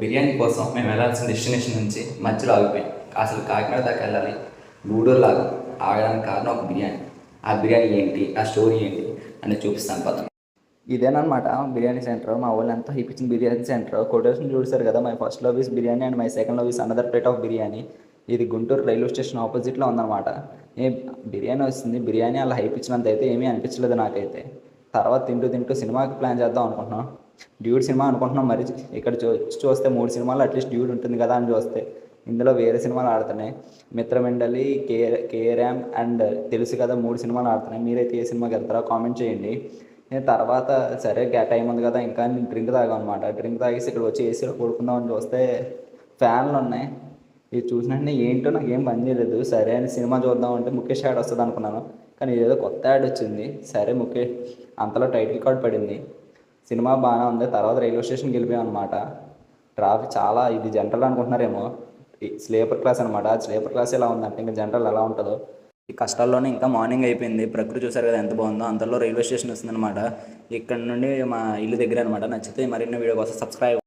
బిర్యానీ కోసం మేము వెళ్ళాల్సిన డెస్టినేషన్ నుంచి మధ్యలో ఆగిపోయాం. అసలు కాకినాడ దాకా వెళ్ళాలి, గూడూరు లాగా ఆగడానికి కారణం ఒక బిర్యానీ. ఆ బిర్యానీ ఏంటి, ఆ స్టోరీ ఏంటి అనేది చూపిస్తాను పద. ఇదేనమాట బిర్యానీ సెంటర్. మా వాళ్ళు ఎంతో ఇప్పించిన బిర్యానీ సెంటర్. కొటేషన్ చూసారు కదా, my first love is biryani and my second love is another plate of biryani. ఇది గుంటూరు రైల్వే స్టేషన్ ఆపోజిట్లో ఉందన్నమాట. ఏ బిర్యానీ వస్తుంది, బిర్యానీ అలా హైప్ ఇచ్చినంత అయితే ఏమీ అనిపించలేదు నాకైతే. తర్వాత తింటూ తింటూ సినిమాకి ప్లాన్ చేద్దాం అనుకుంటున్నాం. డ్యూడ్ సినిమా అనుకుంటున్నాం. మరి ఇక్కడ చూస్తే 3 సినిమాలు అట్లీస్ట్ డ్యూడ్ ఉంటుంది కదా అని చూస్తే ఇందులో వేరే సినిమాలు ఆడుతున్నాయి. మిత్రమండలి, కేఆర్ఎం అండ్ తెలుసు కదా 3 సినిమాలు ఆడుతున్నాయి. మీరైతే ఏ సినిమాకి వెళ్తారో కామెంట్ చేయండి. నేను తర్వాత సరే టైం ఉంది కదా ఇంకా డ్రింక్ తాగాం అనమాట. డ్రింక్ తాగేసి ఇక్కడ వచ్చి ఏసీలో పడుకుందామని చూస్తే ఫ్యాన్లు ఉన్నాయి. ఇది చూసినట్టు ఏంటో నాకేం పని చేయలేదు. సరే అని సినిమా చూద్దాం అంటే ముఖేష్ యాడ్ వస్తుంది అనుకున్నాను, కానీ ఏదో కొత్త యాడ్ వచ్చింది. సరే ముఖేష్ అంతలో టైటిల్ కార్డ్ పడింది. సినిమా బాగానే ఉంది. తర్వాత రైల్వే స్టేషన్కి వెళ్ళిపోయాం అనమాట. ట్రాఫిక్ చాలా, ఇది జనరల్ అనుకుంటున్నారేమో, స్లీపర్ క్లాస్ అనమాట. స్లీపర్ క్లాస్ ఎలా ఉందంటే ఇంకా జనరల్ ఎలా ఉంటుందో. ఈ కష్టాల్లోనే ఇంకా మార్నింగ్ అయిపోయింది. ప్రకృతి చూసారు కదా ఎంత బాగుందో. అంతలో రైల్వే స్టేషన్ వస్తుందన్నమాట. ఇక్కడ నుండి మా ఇల్లు దగ్గర అనమాట. నచ్చితే మరిన్ని వీడియో కోసం సబ్స్క్రైబ్.